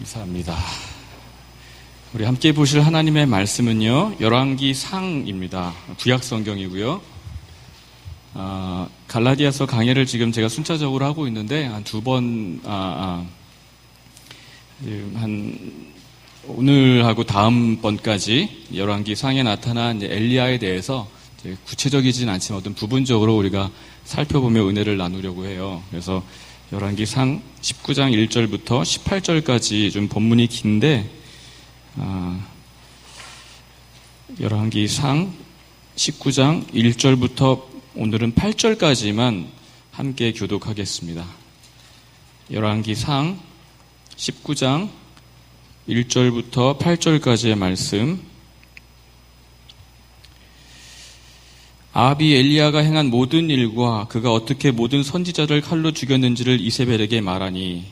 감사합니다. 우리 함께 보실 하나님의 말씀은요, 열왕기상입니다. 구약 성경이고요. 갈라디아서 강해를 지금 제가 순차적으로 하고 있는데 한 두 번, 오늘하고 다음번까지 열왕기상에 나타난 엘리야에 대해서 구체적이진 않지만 어떤 부분적으로 우리가 살펴보며 은혜를 나누려고 해요. 그래서 열왕기상 19장 1절부터 18절까지 좀 본문이 긴데, 열왕기상 19장 1절부터 오늘은 8절까지만 함께 교독하겠습니다. 열왕기상 19장 1절부터 8절까지의 말씀. 아합이 엘리야가 행한 모든 일과 그가 어떻게 모든 선지자를 칼로 죽였는지를 이세벨에게 말하니,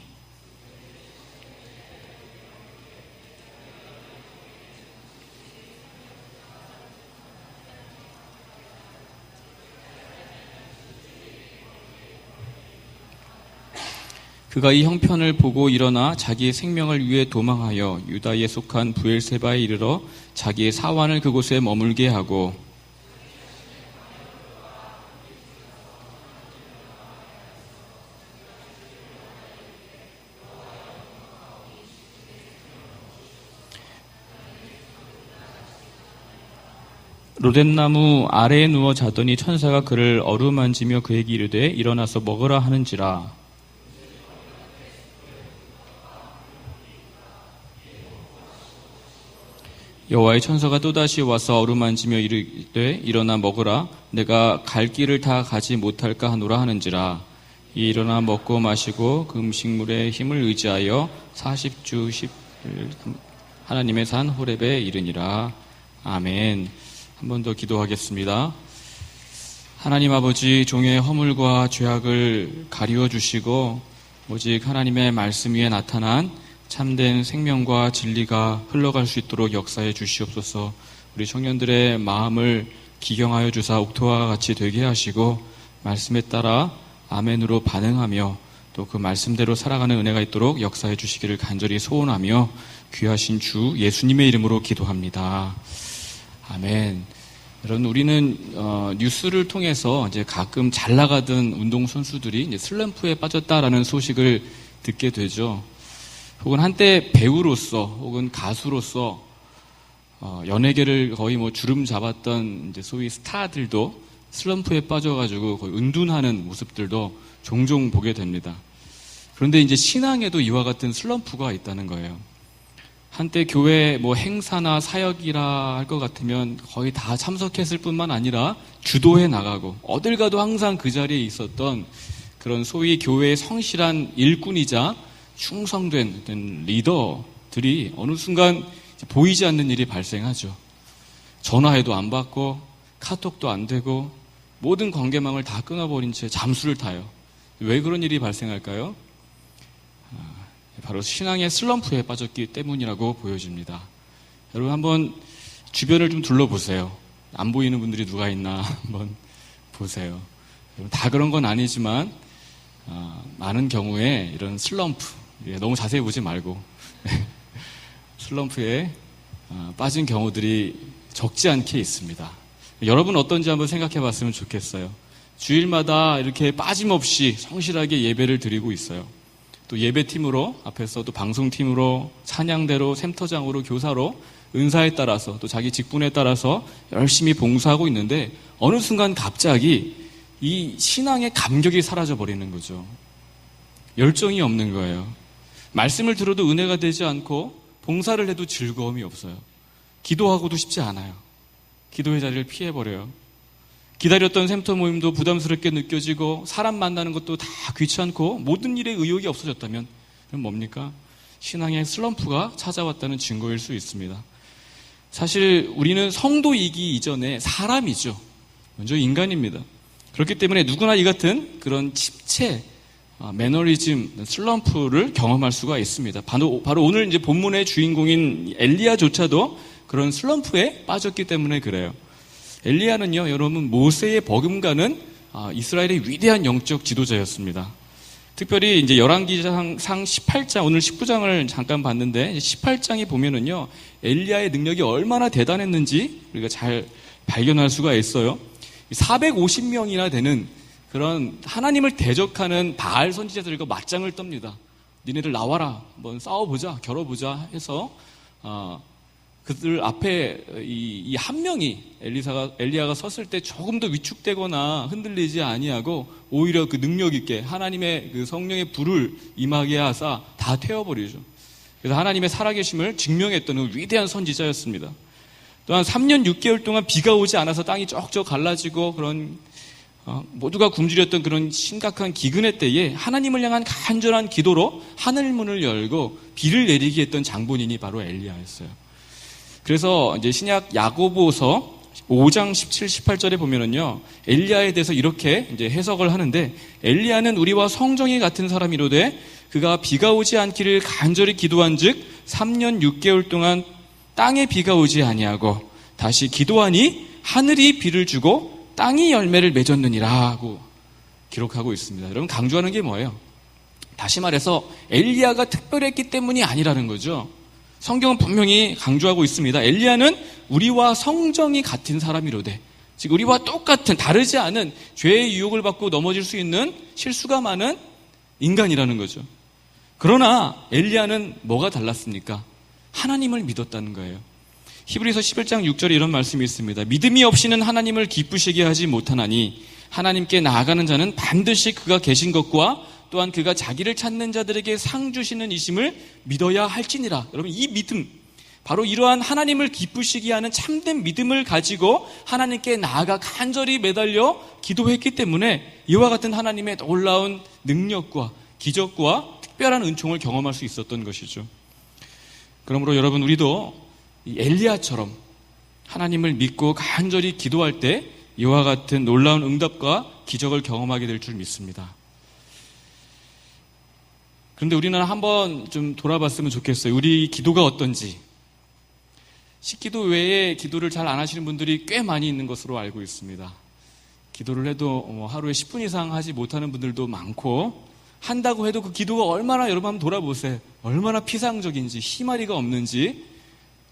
그가 이 형편을 보고 일어나 자기의 생명을 위해 도망하여 유다에 속한 브엘세바에 이르러 자기의 사환을 그곳에 머물게 하고, 로뎀나무 아래에 누워 자더니 천사가 그를 어루만지며 그에게 이르되 일어나서 먹으라 하는지라. 여호와의 천사가 또다시 와서 어루만지며 이르되 일어나 먹으라. 내가 갈 길을 다 가지 못할까 하노라 하는지라. 이 일어나 먹고 마시고 그 음식물의 힘을 의지하여 40주 10일 하나님의 산 호렙에 이르니라. 아멘. 한 번 더 기도하겠습니다. 하나님 아버지, 종의 허물과 죄악을 가리워 주시고 오직 하나님의 말씀 위에 나타난 참된 생명과 진리가 흘러갈 수 있도록 역사해 주시옵소서. 우리 청년들의 마음을 기경하여 주사 옥토와 같이 되게 하시고 말씀에 따라 아멘으로 반응하며 또 그 말씀대로 살아가는 은혜가 있도록 역사해 주시기를 간절히 소원하며 귀하신 주 예수님의 이름으로 기도합니다. 아멘. 여러분, 우리는 뉴스를 통해서 이제 가끔 잘 나가던 운동 선수들이 이제 슬럼프에 빠졌다라는 소식을 듣게 되죠. 혹은 한때 배우로서 혹은 가수로서 연예계를 거의 주름 잡았던 이제 소위 스타들도 슬럼프에 빠져가지고 거의 은둔하는 모습들도 종종 보게 됩니다. 그런데 이제 신앙에도 이와 같은 슬럼프가 있다는 거예요. 한때 교회 행사나 사역이라 할 것 같으면 거의 다 참석했을 뿐만 아니라 주도해 나가고 어딜 가도 항상 그 자리에 있었던 그런 소위 교회의 성실한 일꾼이자 충성된 리더들이 어느 순간 보이지 않는 일이 발생하죠. 전화해도 안 받고 카톡도 안 되고 모든 관계망을 다 끊어버린 채 잠수를 타요. 왜 그런 일이 발생할까요? 바로 신앙의 슬럼프에 빠졌기 때문이라고 보여집니다. 여러분, 한번 주변을 좀 둘러보세요. 안 보이는 분들이 누가 있나 한번 보세요. 다 그런 건 아니지만 많은 경우에 이런 슬럼프, 너무 자세히 보지 말고 슬럼프에 빠진 경우들이 적지 않게 있습니다. 여러분 어떤지 한번 생각해 봤으면 좋겠어요. 주일마다 이렇게 빠짐없이 성실하게 예배를 드리고 있어요. 또 예배팀으로, 앞에서 또 방송팀으로, 찬양대로, 샘터장으로, 교사로 은사에 따라서 또 자기 직분에 따라서 열심히 봉사하고 있는데 어느 순간 갑자기 이 신앙의 감격이 사라져 버리는 거죠. 열정이 없는 거예요. 말씀을 들어도 은혜가 되지 않고 봉사를 해도 즐거움이 없어요. 기도하고도 싶지 않아요. 기도의 자리를 피해버려요. 기다렸던 샘터 모임도 부담스럽게 느껴지고 사람 만나는 것도 다 귀찮고 모든 일에 의욕이 없어졌다면 그럼 뭡니까? 신앙의 슬럼프가 찾아왔다는 증거일 수 있습니다. 사실 우리는 성도이기 이전에 사람이죠. 먼저 인간입니다. 그렇기 때문에 누구나 이 같은 그런 집체, 매너리즘, 슬럼프를 경험할 수가 있습니다. 바로 오늘 이제 본문의 주인공인 엘리야조차도 그런 슬럼프에 빠졌기 때문에 그래요. 엘리야는요, 여러분 모세의 버금가는 이스라엘의 위대한 영적 지도자였습니다. 특별히 이제 열왕기상 18장, 오늘 19장을 잠깐 봤는데 18장에 보면은요, 엘리야의 능력이 얼마나 대단했는지 우리가 잘 발견할 수가 있어요. 450명이나 되는 그런 하나님을 대적하는 바알 선지자들과 맞짱을 떱니다. 니네들 나와라, 한번 싸워보자, 겨뤄보자 해서 그들 앞에 이 한 명이 엘리야가 섰을 때 조금도 위축되거나 흔들리지 아니하고 오히려 그 능력 있게 하나님의 그 성령의 불을 임하게 하사 다 태워버리죠. 그래서 하나님의 살아계심을 증명했던 그 위대한 선지자였습니다. 또한 3년 6개월 동안 비가 오지 않아서 땅이 쩍쩍 갈라지고 그런 모두가 굶주렸던 그런 심각한 기근의 때에 하나님을 향한 간절한 기도로 하늘문을 열고 비를 내리게 했던 장본인이 바로 엘리야였어요. 그래서 이제 신약 야고보서 5장 17, 18절에 보면은요, 엘리야에 대해서 이렇게 이제 해석을 하는데, 엘리야는 우리와 성정이 같은 사람이로되 그가 비가 오지 않기를 간절히 기도한즉 3년 6개월 동안 땅에 비가 오지 아니하고 다시 기도하니 하늘이 비를 주고 땅이 열매를 맺었느니라 하고 기록하고 있습니다. 여러분, 강조하는 게 뭐예요? 다시 말해서 엘리야가 특별했기 때문이 아니라는 거죠. 성경은 분명히 강조하고 있습니다. 엘리야는 우리와 성정이 같은 사람이로되, 즉 우리와 똑같은, 다르지 않은 죄의 유혹을 받고 넘어질 수 있는 실수가 많은 인간이라는 거죠. 그러나 엘리야는 뭐가 달랐습니까? 하나님을 믿었다는 거예요. 히브리서 11장 6절에 이런 말씀이 있습니다. 믿음이 없이는 하나님을 기쁘시게 하지 못하나니 하나님께 나아가는 자는 반드시 그가 계신 것과 또한 그가 자기를 찾는 자들에게 상 주시는 이심을 믿어야 할지니라. 여러분, 이 믿음, 바로 이러한 하나님을 기쁘시게 하는 참된 믿음을 가지고 하나님께 나아가 간절히 매달려 기도했기 때문에 이와 같은 하나님의 놀라운 능력과 기적과 특별한 은총을 경험할 수 있었던 것이죠. 그러므로 여러분, 우리도 이 엘리야처럼 하나님을 믿고 간절히 기도할 때 이와 같은 놀라운 응답과 기적을 경험하게 될 줄 믿습니다. 그런데 우리는 한번 좀 돌아봤으면 좋겠어요. 우리 기도가 어떤지. 식기도 외에 기도를 잘 안 하시는 분들이 꽤 많이 있는 것으로 알고 있습니다. 기도를 해도 하루에 10분 이상 하지 못하는 분들도 많고, 한다고 해도 그 기도가 얼마나, 여러분 한번 돌아보세요. 얼마나 피상적인지, 희마리가 없는지,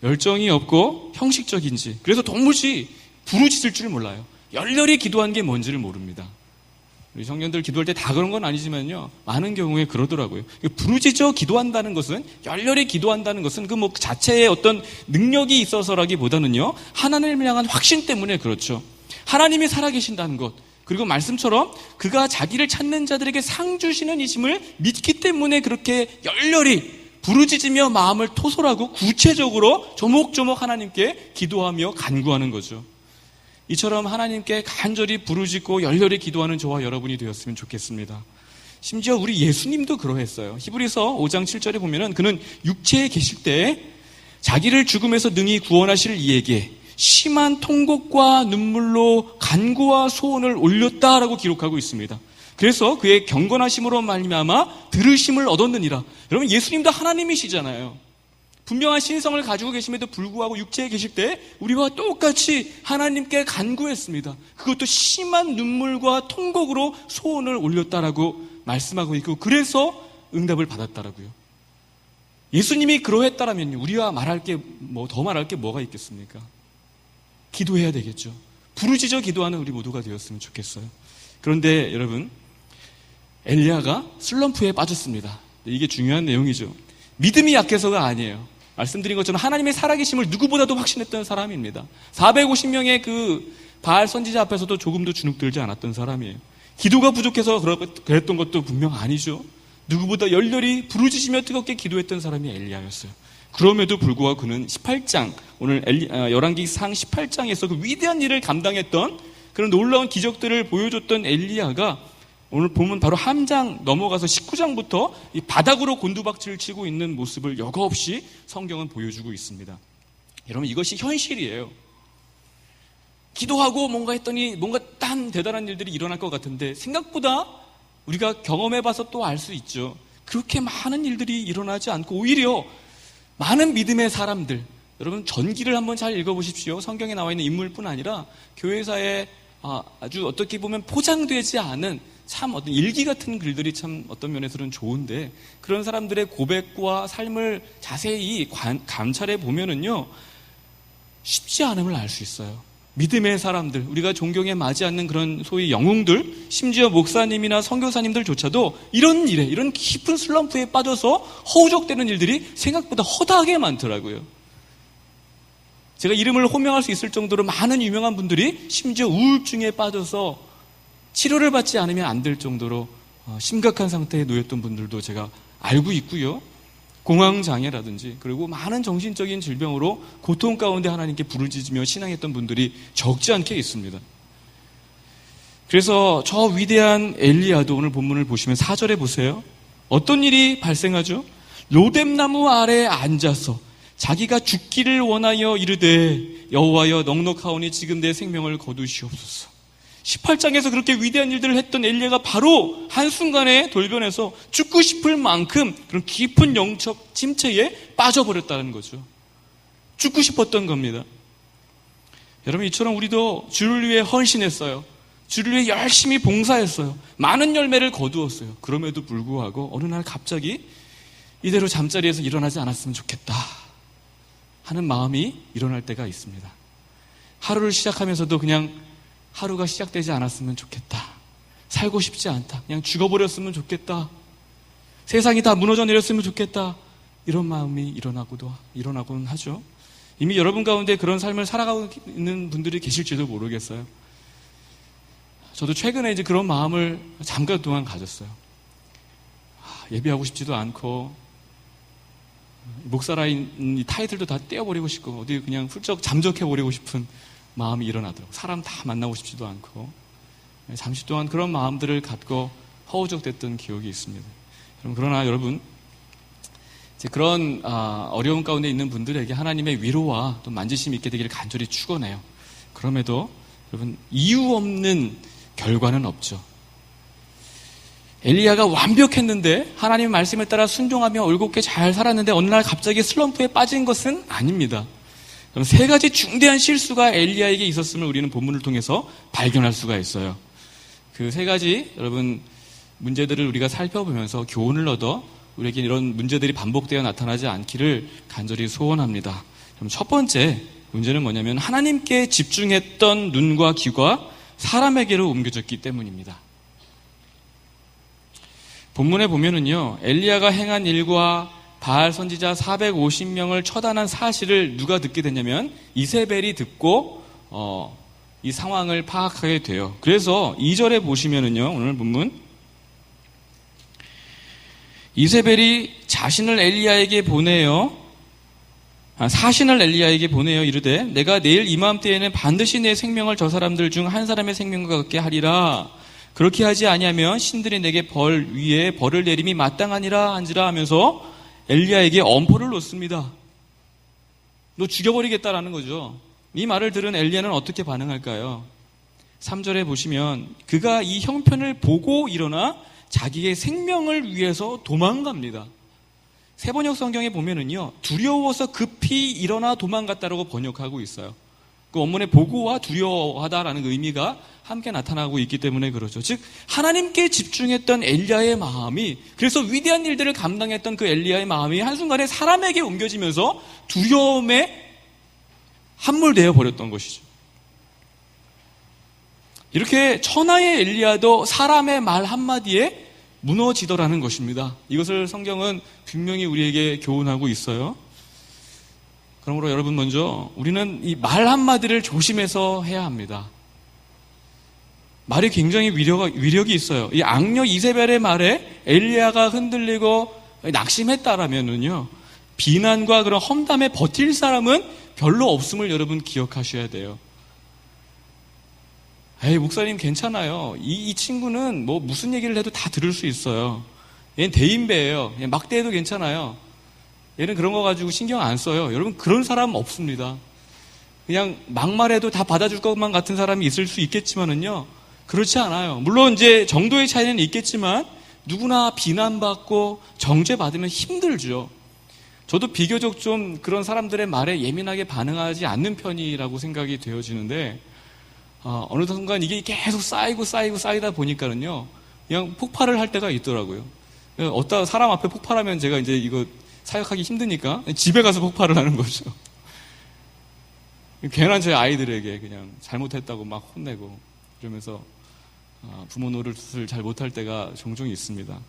열정이 없고 형식적인지, 그래서 도무지 부르짖을 줄 몰라요. 열렬히 기도한 게 뭔지를 모릅니다. 우리 청년들 기도할 때 다 그런 건 아니지만요, 많은 경우에 그러더라고요. 부르짖어 기도한다는 것은, 열렬히 기도한다는 것은 그 뭐 자체의 어떤 능력이 있어서라기보다는요, 하나님을 향한 확신 때문에 그렇죠. 하나님이 살아계신다는 것, 그리고 말씀처럼 그가 자기를 찾는 자들에게 상 주시는 이심을 믿기 때문에 그렇게 열렬히 부르짖으며 마음을 토설하고 구체적으로 조목조목 하나님께 기도하며 간구하는 거죠. 이처럼 하나님께 간절히 부르짖고 열렬히 기도하는 저와 여러분이 되었으면 좋겠습니다. 심지어 우리 예수님도 그러했어요. 히브리서 5장 7절에 보면은 그는 육체에 계실 때 자기를 죽음에서 능히 구원하실 이에게 심한 통곡과 눈물로 간구와 소원을 올렸다라고 기록하고 있습니다. 그래서 그의 경건하심으로 말미암아 들으심을 얻었느니라. 여러분, 예수님도 하나님이시잖아요. 분명한 신성을 가지고 계심에도 불구하고 육체에 계실 때 우리와 똑같이 하나님께 간구했습니다. 그것도 심한 눈물과 통곡으로 소원을 올렸다라고 말씀하고 있고, 그래서 응답을 받았다라고요. 예수님이 그러했다라면 우리와 더 말할 게 뭐가 있겠습니까? 기도해야 되겠죠. 부르짖어 기도하는 우리 모두가 되었으면 좋겠어요. 그런데 여러분, 엘리야가 슬럼프에 빠졌습니다. 이게 중요한 내용이죠. 믿음이 약해서가 아니에요. 말씀드린 것처럼 하나님의 살아계심을 누구보다도 확신했던 사람입니다. 450명의 그 바알 선지자 앞에서도 조금도 주눅들지 않았던 사람이에요. 기도가 부족해서 그랬던 것도 분명 아니죠. 누구보다 열렬히 부르짖으며 뜨겁게 기도했던 사람이 엘리야였어요. 그럼에도 불구하고 그는 18장, 오늘 열왕기상 18장에서 그 위대한 일을 감당했던 그런 놀라운 기적들을 보여줬던 엘리야가 오늘 보면 바로 한 장 넘어가서 19장부터 이 바닥으로 곤두박질을 치고 있는 모습을 여과없이 성경은 보여주고 있습니다. 여러분, 이것이 현실이에요. 기도하고 뭔가 했더니 뭔가 딴 대단한 일들이 일어날 것 같은데 생각보다 우리가 경험해봐서 또 알 수 있죠. 그렇게 많은 일들이 일어나지 않고 오히려 많은 믿음의 사람들, 여러분 전기를 한번 잘 읽어보십시오. 성경에 나와 있는 인물뿐 아니라 교회사에 아주 어떻게 보면 포장되지 않은 참 어떤 일기 같은 글들이 참 어떤 면에서는 좋은데, 그런 사람들의 고백과 삶을 자세히 감찰해 보면은요, 쉽지 않음을 알 수 있어요. 믿음의 사람들, 우리가 존경에 맞지 않는 그런 소위 영웅들, 심지어 목사님이나 선교사님들조차도 이런 일에, 이런 깊은 슬럼프에 빠져서 허우적대는 일들이 생각보다 허다하게 많더라고요. 제가 이름을 호명할 수 있을 정도로 많은 유명한 분들이 심지어 우울증에 빠져서 치료를 받지 않으면 안 될 정도로 심각한 상태에 놓였던 분들도 제가 알고 있고요. 공황장애라든지, 그리고 많은 정신적인 질병으로 고통 가운데 하나님께 부르짖으며 신앙했던 분들이 적지 않게 있습니다. 그래서 저 위대한 엘리야도 오늘 본문을 보시면 4절에 보세요. 어떤 일이 발생하죠? 로뎀나무 아래에 앉아서 자기가 죽기를 원하여 이르되 여호와여 넉넉하오니 지금 내 생명을 거두시옵소서. 18장에서 그렇게 위대한 일들을 했던 엘리야가 바로 한순간에 돌변해서 죽고 싶을 만큼 그런 깊은 영적 침체에 빠져버렸다는 거죠. 죽고 싶었던 겁니다. 여러분, 이처럼 우리도 주를 위해 헌신했어요. 주를 위해 열심히 봉사했어요. 많은 열매를 거두었어요. 그럼에도 불구하고 어느 날 갑자기 이대로 잠자리에서 일어나지 않았으면 좋겠다 하는 마음이 일어날 때가 있습니다. 하루를 시작하면서도 그냥 하루가 시작되지 않았으면 좋겠다. 살고 싶지 않다. 그냥 죽어버렸으면 좋겠다. 세상이 다 무너져 내렸으면 좋겠다. 이런 마음이 일어나곤 하죠. 이미 여러분 가운데 그런 삶을 살아가고 있는 분들이 계실지도 모르겠어요. 저도 최근에 이제 그런 마음을 잠깐 동안 가졌어요. 예배하고 싶지도 않고, 목사라인 이 타이틀도 다 떼어버리고 싶고, 어디 그냥 훌쩍 잠적해버리고 싶은 마음이 일어나더라고요. 사람 다 만나고 싶지도 않고, 잠시 동안 그런 마음들을 갖고 허우적댔던 기억이 있습니다. 그러나 여러분, 이제 그런 어려운 가운데 있는 분들에게 하나님의 위로와 또 만지심이 있게 되기를 간절히 축원해요. 그럼에도 여러분, 이유 없는 결과는 없죠. 엘리야가 완벽했는데, 하나님의 말씀에 따라 순종하며 올곧게 잘 살았는데 어느 날 갑자기 슬럼프에 빠진 것은 아닙니다. 그럼 세 가지 중대한 실수가 엘리야에게 있었음을 우리는 본문을 통해서 발견할 수가 있어요. 그 세 가지 여러분 문제들을 우리가 살펴보면서 교훈을 얻어 우리에게 이런 문제들이 반복되어 나타나지 않기를 간절히 소원합니다. 그럼 첫 번째 문제는 뭐냐면, 하나님께 집중했던 눈과 귀가 사람에게로 옮겨졌기 때문입니다. 본문에 보면은요, 엘리야가 행한 일과 바알 선지자 450명을 처단한 사실을 누가 듣게 되냐면 이세벨이 듣고 이 상황을 파악하게 돼요. 그래서 2절에 보시면은요, 오늘 본문 이세벨이 사신을 엘리야에게 보내요 이르되 내가 내일 이맘때에는 반드시 내 생명을 저 사람들 중 한 사람의 생명과 같게 하리라. 그렇게 하지 아니하면 신들이 내게 벌 위에 벌을 내림이 마땅하니라 한지라 하면서 엘리야에게 엄포를 놓습니다. 너 죽여버리겠다라는 거죠. 이 말을 들은 엘리야는 어떻게 반응할까요? 3절에 보시면 그가 이 형편을 보고 일어나 자기의 생명을 위해서 도망갑니다. 세번역 성경에 보면은요, 두려워서 급히 일어나 도망갔다라고 번역하고 있어요. 그 원문의 보고와 두려워하다라는 의미가 함께 나타나고 있기 때문에 그렇죠. 즉 하나님께 집중했던 엘리야의 마음이, 그래서 위대한 일들을 감당했던 그 엘리야의 마음이 한순간에 사람에게 옮겨지면서 두려움에 함몰되어 버렸던 것이죠. 이렇게 천하의 엘리야도 사람의 말 한마디에 무너지더라는 것입니다. 이것을 성경은 분명히 우리에게 교훈하고 있어요. 그러므로 여러분, 먼저 우리는 이 말 한마디를 조심해서 해야 합니다. 말이 굉장히 위력이 있어요. 이 악녀 이세벨의 말에 엘리야가 흔들리고 낙심했다라면은요, 비난과 그런 험담에 버틸 사람은 별로 없음을 여러분 기억하셔야 돼요. 에이, 목사님 괜찮아요. 이 친구는 뭐 무슨 얘기를 해도 다 들을 수 있어요. 얘는 대인배예요. 막 대해도 괜찮아요. 얘는 그런 거 가지고 신경 안 써요. 여러분, 그런 사람 없습니다. 그냥 막말해도 다 받아줄 것만 같은 사람이 있을 수 있겠지만은요, 그렇지 않아요. 물론 이제 정도의 차이는 있겠지만 누구나 비난받고 정죄받으면 힘들죠. 저도 비교적 좀 그런 사람들의 말에 예민하게 반응하지 않는 편이라고 생각이 되어지는데, 어느 순간 이게 계속 쌓이다 보니까는요, 그냥 폭발을 할 때가 있더라고요. 어따 사람 앞에 폭발하면 제가 이제 이거 사역하기 힘드니까 집에 가서 폭발을 하는 거죠. 괜한 제 아이들에게 그냥 잘못했다고 막 혼내고 그러면서 부모 노릇을 잘 못할 때가 종종 있습니다.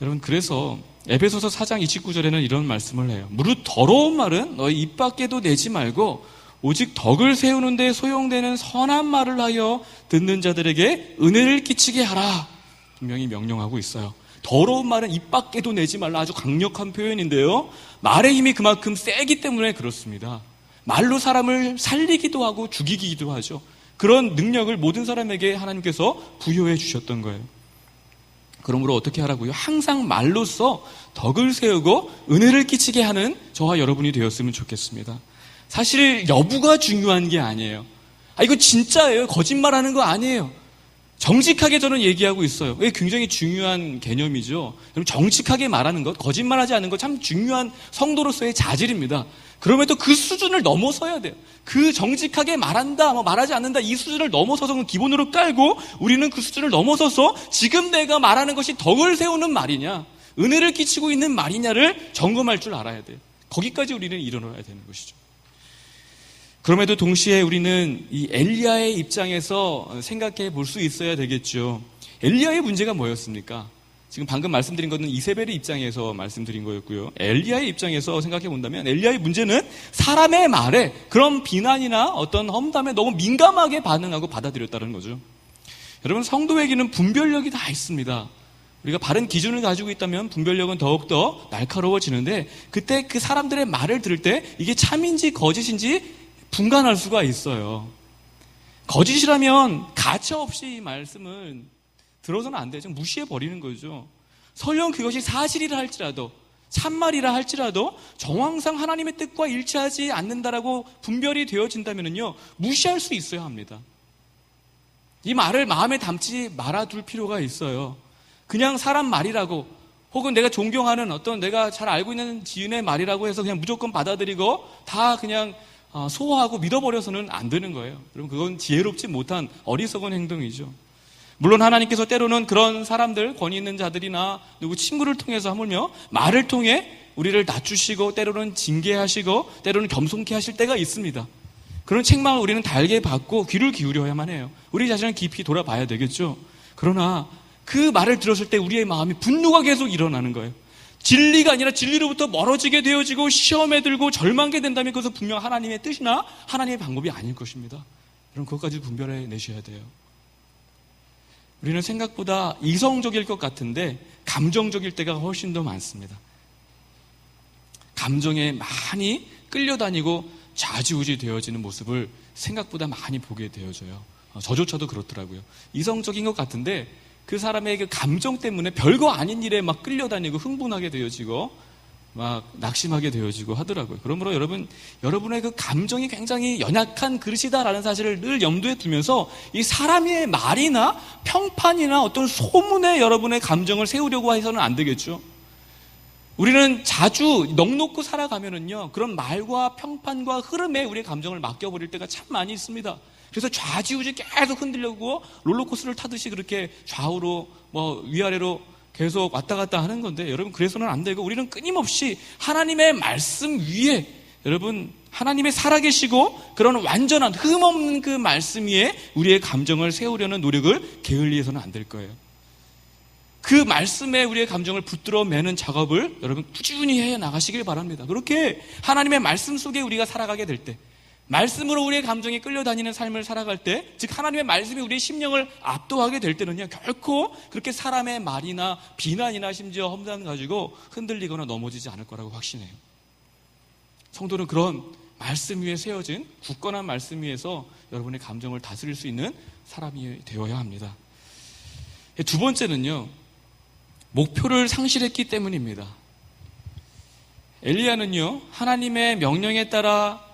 여러분, 그래서 에베소서 4장 29절에는 이런 말씀을 해요. 무릇 더러운 말은 너희 입 밖에도 내지 말고 오직 덕을 세우는 데 소용되는 선한 말을 하여 듣는 자들에게 은혜를 끼치게 하라. 분명히 명령하고 있어요. 더러운 말은 입 밖에도 내지 말라. 아주 강력한 표현인데요. 말의 힘이 그만큼 세기 때문에 그렇습니다. 말로 사람을 살리기도 하고 죽이기도 하죠. 그런 능력을 모든 사람에게 하나님께서 부여해 주셨던 거예요. 그러므로 어떻게 하라고요? 항상 말로써 덕을 세우고 은혜를 끼치게 하는 저와 여러분이 되었으면 좋겠습니다. 사실 여부가 중요한 게 아니에요. 이거 진짜예요. 거짓말하는 거 아니에요. 정직하게 저는 얘기하고 있어요. 이게 굉장히 중요한 개념이죠. 그럼 정직하게 말하는 것, 거짓말하지 않는 것 참 중요한 성도로서의 자질입니다. 그럼에도 그 수준을 넘어서야 돼요. 그 정직하게 말한다, 말하지 않는다 이 수준을 넘어서서 기본으로 깔고 우리는 그 수준을 넘어서서 지금 내가 말하는 것이 덕을 세우는 말이냐, 은혜를 끼치고 있는 말이냐를 점검할 줄 알아야 돼요. 거기까지 우리는 이르러야 되는 것이죠. 그럼에도 동시에 우리는 이 엘리야의 입장에서 생각해 볼 수 있어야 되겠죠. 엘리야의 문제가 뭐였습니까? 지금 방금 말씀드린 것은 이세벨의 입장에서 말씀드린 거였고요. 엘리야의 입장에서 생각해 본다면 엘리야의 문제는 사람의 말에 그런 비난이나 어떤 험담에 너무 민감하게 반응하고 받아들였다는 거죠. 여러분, 성도에게는 분별력이 다 있습니다. 우리가 바른 기준을 가지고 있다면 분별력은 더욱더 날카로워지는데 그때 그 사람들의 말을 들을 때 이게 참인지 거짓인지 분간할 수가 있어요. 거짓이라면 가차없이 이 말씀을 들어서는 안 되죠. 무시해버리는 거죠. 설령 그것이 사실이라 할지라도, 참말이라 할지라도 정황상 하나님의 뜻과 일치하지 않는다라고 분별이 되어진다면요, 무시할 수 있어야 합니다. 이 말을 마음에 담지 말아둘 필요가 있어요. 그냥 사람 말이라고, 혹은 내가 존경하는 어떤 내가 잘 알고 있는 지인의 말이라고 해서 그냥 무조건 받아들이고 다 그냥 소화하고 믿어버려서는 안 되는 거예요. 여러분, 그건 지혜롭지 못한 어리석은 행동이죠. 물론 하나님께서 때로는 그런 사람들, 권위 있는 자들이나 누구 친구를 통해서 하물며 말을 통해 우리를 낮추시고 때로는 징계하시고 때로는 겸손케 하실 때가 있습니다. 그런 책망을 우리는 달게 받고 귀를 기울여야만 해요. 우리 자신을 깊이 돌아봐야 되겠죠. 그러나 그 말을 들었을 때 우리의 마음이 분노가 계속 일어나는 거예요. 진리가 아니라 진리로부터 멀어지게 되어지고 시험에 들고 절망게 된다면 그것은 분명 하나님의 뜻이나 하나님의 방법이 아닐 것입니다. 그럼 그것까지 분별해 내셔야 돼요. 우리는 생각보다 이성적일 것 같은데 감정적일 때가 훨씬 더 많습니다. 감정에 많이 끌려다니고 좌지우지 되어지는 모습을 생각보다 많이 보게 되어져요. 저조차도 그렇더라고요. 이성적인 것 같은데 그 사람의 그 감정 때문에 별거 아닌 일에 막 끌려다니고 흥분하게 되어지고 막 낙심하게 되어지고 하더라고요. 그러므로 여러분의 그 감정이 굉장히 연약한 그릇이다라는 사실을 늘 염두에 두면서 이 사람의 말이나 평판이나 어떤 소문에 여러분의 감정을 세우려고 해서는 안 되겠죠. 우리는 자주 넋놓고 살아가면은요, 그런 말과 평판과 흐름에 우리의 감정을 맡겨버릴 때가 참 많이 있습니다. 그래서 좌지우지 계속 흔들려고 롤러코스터를 타듯이 그렇게 좌우로 위아래로 계속 왔다 갔다 하는 건데, 여러분, 그래서는 안 되고 우리는 끊임없이 하나님의 말씀 위에, 여러분, 하나님의 살아계시고 그런 완전한 흠없는 그 말씀 위에 우리의 감정을 세우려는 노력을 게을리해서는 안 될 거예요. 그 말씀에 우리의 감정을 붙들어 매는 작업을 여러분 꾸준히 해 나가시길 바랍니다. 그렇게 하나님의 말씀 속에 우리가 살아가게 될 때, 말씀으로 우리의 감정이 끌려다니는 삶을 살아갈 때, 즉 하나님의 말씀이 우리의 심령을 압도하게 될 때는요, 결코 그렇게 사람의 말이나 비난이나 심지어 험담 가지고 흔들리거나 넘어지지 않을 거라고 확신해요. 성도는 그런 말씀 위에 세워진 굳건한 말씀 위에서 여러분의 감정을 다스릴 수 있는 사람이 되어야 합니다. 두 번째는요, 목표를 상실했기 때문입니다. 엘리야는요, 하나님의 명령에 따라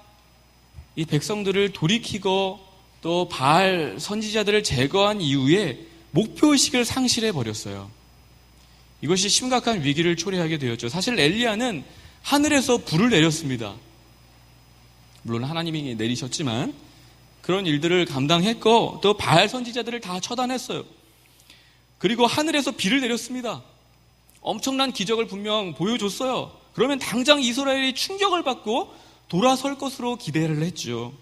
이 백성들을 돌이키고 또 바알 선지자들을 제거한 이후에 목표의식을 상실해 버렸어요. 이것이 심각한 위기를 초래하게 되었죠. 사실 엘리야는 하늘에서 불을 내렸습니다. 물론 하나님이 내리셨지만 그런 일들을 감당했고 또 바알 선지자들을 다 처단했어요. 그리고 하늘에서 비를 내렸습니다. 엄청난 기적을 분명 보여줬어요. 그러면 당장 이스라엘이 충격을 받고 돌아설 것으로 기대를 했죠.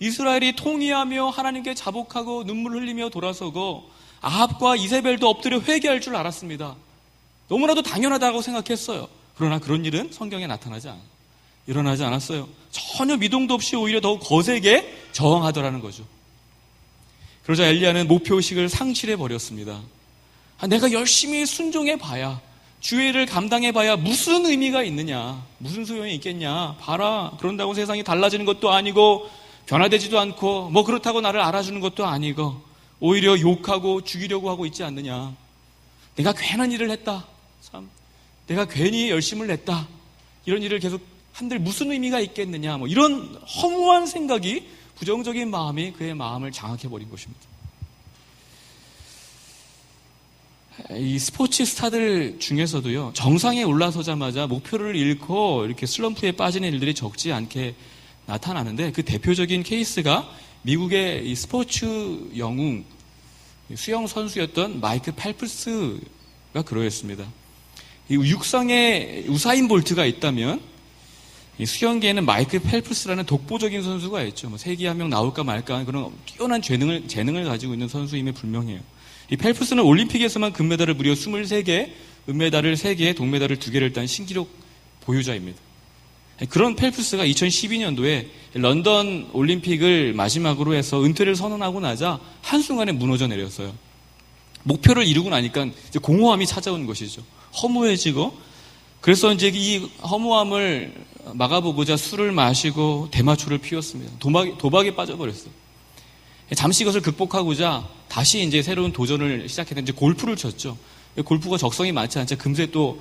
이스라엘이 통회하며 하나님께 자복하고 눈물 흘리며 돌아서고 아합과 이세벨도 엎드려 회개할 줄 알았습니다. 너무나도 당연하다고 생각했어요. 그러나 그런 일은 성경에 일어나지 않았어요. 전혀 미동도 없이 오히려 더욱 거세게 저항하더라는 거죠. 그러자 엘리야는 목표의식을 상실해버렸습니다. 내가 열심히 순종해봐야, 주의 일을 감당해봐야 무슨 의미가 있느냐, 무슨 소용이 있겠냐, 봐라, 그런다고 세상이 달라지는 것도 아니고 변화되지도 않고 뭐 그렇다고 나를 알아주는 것도 아니고 오히려 욕하고 죽이려고 하고 있지 않느냐, 내가 괜한 일을 했다, 참 내가 괜히 열심을 냈다, 이런 일을 계속 한들 무슨 의미가 있겠느냐, 뭐 이런 허무한 생각이, 부정적인 마음이 그의 마음을 장악해버린 것입니다. 이 스포츠 스타들 중에서도요, 정상에 올라서자마자 목표를 잃고 이렇게 슬럼프에 빠지는 일들이 적지 않게 나타나는데, 그 대표적인 케이스가 미국의 이 스포츠 영웅 수영 선수였던 마이크 펠프스가 그러했습니다. 이 육상에 우사인 볼트가 있다면 이 수영계에는 마이크 펠프스라는 독보적인 선수가 있죠. 뭐 세계 한 명 나올까 말까 하는 그런 뛰어난 재능을 가지고 있는 선수임에 분명해요. 이 펠프스는 올림픽에서만 금메달을 무려 23개, 은메달을 3개, 동메달을 2개를 딴 신기록 보유자입니다. 그런 펠프스가 2012년도에 런던 올림픽을 마지막으로 해서 은퇴를 선언하고 나자 한순간에 무너져 내렸어요. 목표를 이루고 나니까 이제 공허함이 찾아오는 것이죠. 허무해지고, 그래서 이제 이 허무함을 막아보고자 술을 마시고 대마초를 피웠습니다. 도박에 빠져버렸어요. 잠시 이것을 극복하고자 다시 이제 새로운 도전을 시작했는데 골프를 쳤죠. 골프가 적성이 맞지 않자 금세 또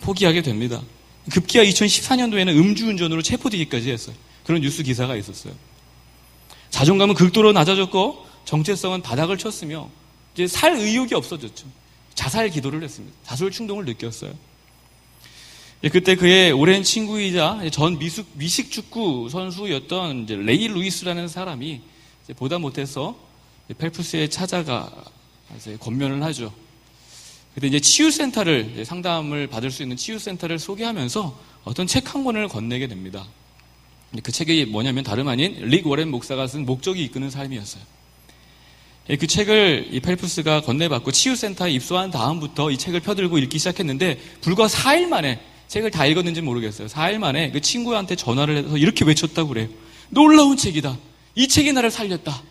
포기하게 됩니다. 급기야 2014년도에는 음주운전으로 체포되기까지 했어요. 그런 뉴스 기사가 있었어요. 자존감은 극도로 낮아졌고 정체성은 바닥을 쳤으며 이제 살 의욕이 없어졌죠. 자살 기도를 했습니다. 자살 충동을 느꼈어요. 그때 그의 오랜 친구이자 전 미식 축구 선수였던 이제 레이 루이스라는 사람이 이제 보다 못해서 펠프스에 찾아가 이제 권면을 하죠. 그때 이제 치유센터를, 상담을 받을 수 있는 치유센터를 소개하면서 어떤 책 한 권을 건네게 됩니다. 그 책이 뭐냐면 다름 아닌 릭 워렌 목사가 쓴 목적이 이끄는 삶이었어요. 그 책을 이 펠프스가 건네받고 치유센터에 입소한 다음부터 이 책을 펴들고 읽기 시작했는데 불과 4일 만에, 책을 다 읽었는지 모르겠어요. 4일 만에 그 친구한테 전화를 해서 이렇게 외쳤다고 그래요. 놀라운 책이다. 이 책이 나를 살렸다.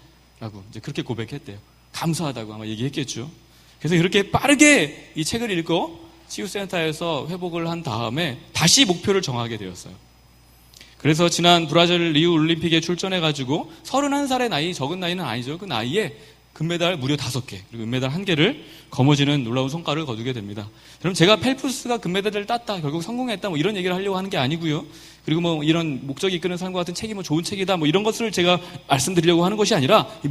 라고 이제 그렇게 고백했대요. 감사하다고 아마 얘기했겠죠. 그래서 이렇게 빠르게 이 책을 읽고 치유센터에서 회복을 한 다음에 다시 목표를 정하게 되었어요. 그래서 지난 브라질 리우 올림픽에 출전해가지고 31살의 나이, 적은 나이는 아니죠. 그 나이에 금메달 무려 5개, 그리고 은메달 1개를 거머쥐는 놀라운 성과를 거두게 됩니다. 그럼 제가 펠프스가 금메달을 땄다, 결국 성공했다, 뭐 이런 얘기를 하려고 하는 게 아니고요. 그리고 뭐 이런 목적이 이끄는 삶과 같은 책이 뭐 좋은 책이다, 뭐 이런 것을 제가 말씀드리려고 하는 것이 아니라 이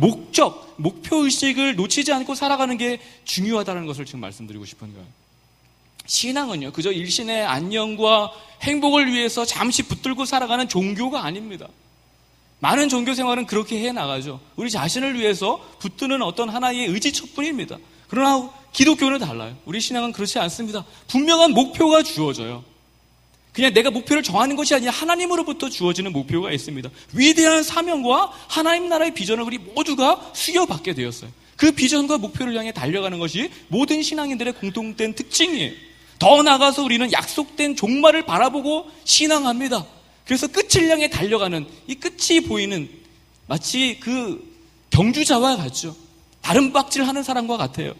목표의식을 놓치지 않고 살아가는 게 중요하다는 것을 지금 말씀드리고 싶은 거예요. 신앙은요, 그저 일신의 안녕과 행복을 위해서 잠시 붙들고 살아가는 종교가 아닙니다. 많은 종교 생활은 그렇게 해나가죠. 우리 자신을 위해서 붙드는 어떤 하나의 의지처뿐입니다. 그러나 기독교는 달라요. 우리 신앙은 그렇지 않습니다. 분명한 목표가 주어져요. 그냥 내가 목표를 정하는 것이 아니라 하나님으로부터 주어지는 목표가 있습니다. 위대한 사명과 하나님 나라의 비전을 우리 모두가 수여받게 되었어요. 그 비전과 목표를 향해 달려가는 것이 모든 신앙인들의 공통된 특징이에요. 더 나아가서 우리는 약속된 종말을 바라보고 신앙합니다. 그래서 끝을 향해 달려가는, 이 끝이 보이는 마치 그 경주자와 같죠. 다름박질하는 사람과 같아요.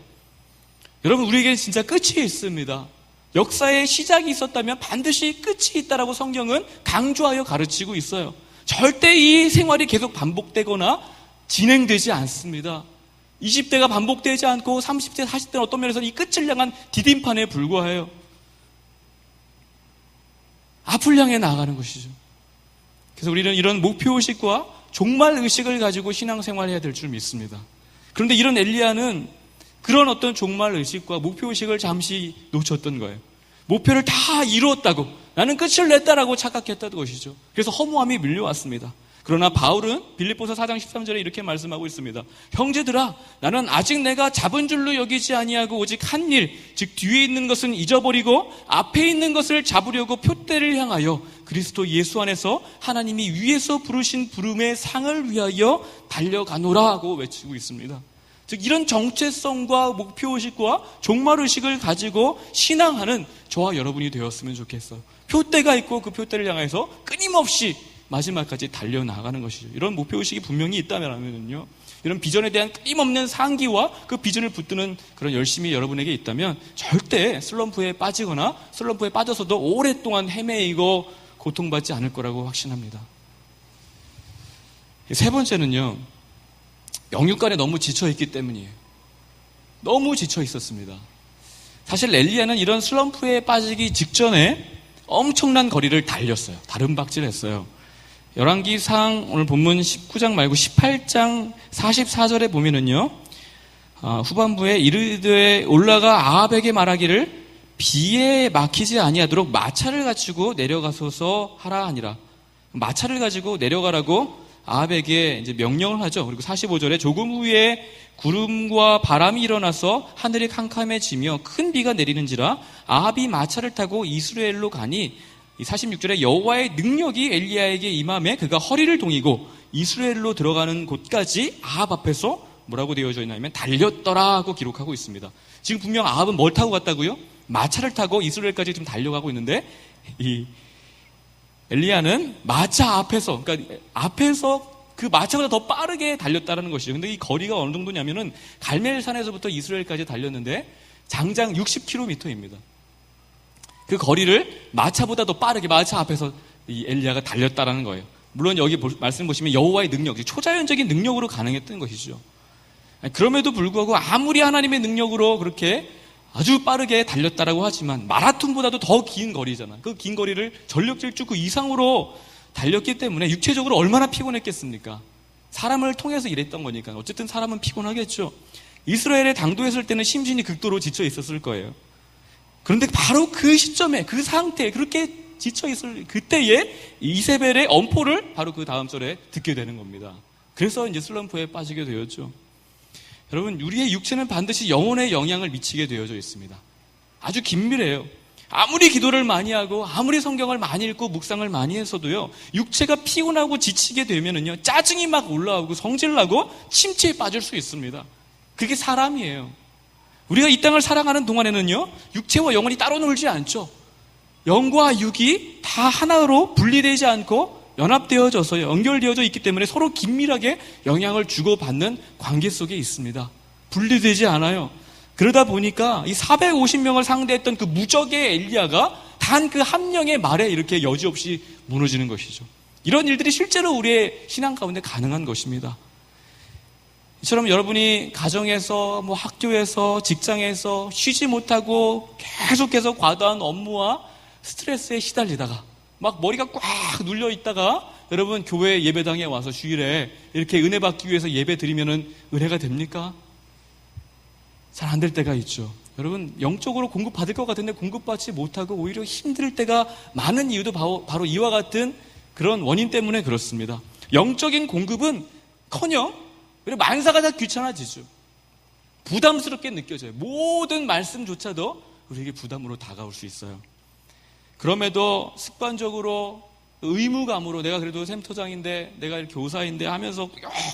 여러분, 우리에게는 진짜 끝이 있습니다. 역사의 시작이 있었다면 반드시 끝이 있다라고 성경은 강조하여 가르치고 있어요. 절대 이 생활이 계속 반복되거나 진행되지 않습니다. 20대가 반복되지 않고 30대, 40대는 어떤 면에서는 이 끝을 향한 디딤판에 불과해요. 앞을 향해 나아가는 것이죠. 그래서 우리는 이런 목표의식과 종말의식을 가지고 신앙생활해야 될 줄 믿습니다. 그런데 이런 엘리야는 그런 어떤 종말의식과 목표의식을 잠시 놓쳤던 거예요. 목표를 다 이루었다고, 나는 끝을 냈다라고 착각했다는 것이죠. 그래서 허무함이 밀려왔습니다. 그러나 바울은 빌립보서 4장 13절에 이렇게 말씀하고 있습니다. 형제들아, 나는 아직 내가 잡은 줄로 여기지 아니하고 오직 한 일, 즉 뒤에 있는 것은 잊어버리고 앞에 있는 것을 잡으려고 표대를 향하여 그리스도 예수 안에서 하나님이 위에서 부르신 부름의 상을 위하여 달려가노라 하고 외치고 있습니다. 즉 이런 정체성과 목표의식과 종말의식을 가지고 신앙하는 저와 여러분이 되었으면 좋겠어요. 표대가 있고 그 표대를 향해서 끊임없이 마지막까지 달려나가는 것이죠. 이런 목표의식이 분명히 있다면요, 이런 비전에 대한 끊임없는 상기와 그 비전을 붙드는 그런 열심이 여러분에게 있다면 절대 슬럼프에 빠지거나 슬럼프에 빠져서도 오랫동안 헤매이고 고통받지 않을 거라고 확신합니다. 세 번째는요, 영육간에 너무 지쳐있기 때문이에요. 너무 지쳐 있었습니다. 사실 엘리야는 이런 슬럼프에 빠지기 직전에 엄청난 거리를 달렸어요. 다름박질했어요. 열왕기상 오늘 본문 19장 말고 18장 44절에 보면은요, 후반부에 이르되 올라가 아합에게 말하기를 비에 막히지 아니하도록 마차를 가지고 내려가소서 하라 하니라. 마차를 가지고 내려가라고 아합에게 이제 명령을 하죠. 그리고 45절에 조금 후에 구름과 바람이 일어나서 하늘이 캄캄해지며 큰 비가 내리는지라 아합이 마차를 타고 이스라엘로 가니, 이 46절에 여호와의 능력이 엘리야에게 임함에 그가 허리를 동이고 이스라엘로 들어가는 곳까지 아합 앞에서 뭐라고 되어져 있냐면 달렸더라 하고 기록하고 있습니다. 지금 분명 아합은 뭘 타고 갔다고요? 마차를 타고 이스라엘까지 지금 달려가고 있는데, 이 엘리야는 마차 앞에서, 그러니까 앞에서 그 마차보다 더 빠르게 달렸다는 것이죠. 근데 이 거리가 어느 정도냐면은 갈멜산에서부터 이스라엘까지 달렸는데 장장 60km입니다. 그 거리를 마차보다 더 빠르게 마차 앞에서 이 엘리야가 달렸다라는 거예요. 물론 여기 말씀 보시면 여호와의 능력, 초자연적인 능력으로 가능했던 것이죠. 그럼에도 불구하고 아무리 하나님의 능력으로 그렇게 아주 빠르게 달렸다라고 하지만 마라톤보다도 더 긴 거리잖아요. 그 긴 거리를 전력 질주 그 이상으로 달렸기 때문에 육체적으로 얼마나 피곤했겠습니까? 사람을 통해서 일했던 거니까 어쨌든 사람은 피곤하겠죠. 이스라엘에 당도했을 때는 심신이 극도로 지쳐 있었을 거예요. 그런데 바로 그 시점에, 그 상태에, 그렇게 지쳐 있을 그때에 이세벨의 엄포를 바로 그 다음 절에 듣게 되는 겁니다. 그래서 이제 슬럼프에 빠지게 되었죠. 여러분, 우리의 육체는 반드시 영혼에 영향을 미치게 되어져 있습니다. 아주 긴밀해요. 아무리 기도를 많이 하고 아무리 성경을 많이 읽고 묵상을 많이 했어도요, 육체가 피곤하고 지치게 되면은요, 짜증이 막 올라오고 성질나고 침체에 빠질 수 있습니다. 그게 사람이에요. 우리가 이 땅을 살아가는 동안에는요, 육체와 영혼이 따로 놀지 않죠. 영과 육이 다 하나로 분리되지 않고 연합되어져서 연결되어져 있기 때문에 서로 긴밀하게 영향을 주고받는 관계 속에 있습니다. 분리되지 않아요. 그러다 보니까 이 450명을 상대했던 그 무적의 엘리야가 단 그 한 명의 말에 이렇게 여지없이 무너지는 것이죠. 이런 일들이 실제로 우리의 신앙 가운데 가능한 것입니다. 이처럼 여러분이 가정에서, 학교에서, 직장에서 쉬지 못하고 계속해서 과도한 업무와 스트레스에 시달리다가 막 머리가 꽉 눌려 있다가 여러분 교회 예배당에 와서 주일에 이렇게 은혜 받기 위해서 예배 드리면은 은혜가 됩니까? 잘 안 될 때가 있죠. 여러분, 영적으로 공급받을 것 같은데 공급받지 못하고 오히려 힘들 때가 많은 이유도 바로 이와 같은 그런 원인 때문에 그렇습니다. 영적인 공급은 커녕 그리고 만사가 다 귀찮아지죠. 부담스럽게 느껴져요. 모든 말씀조차도 우리에게 부담으로 다가올 수 있어요. 그럼에도 습관적으로 의무감으로 내가 그래도 샘터장인데 내가 이렇게 교사인데 하면서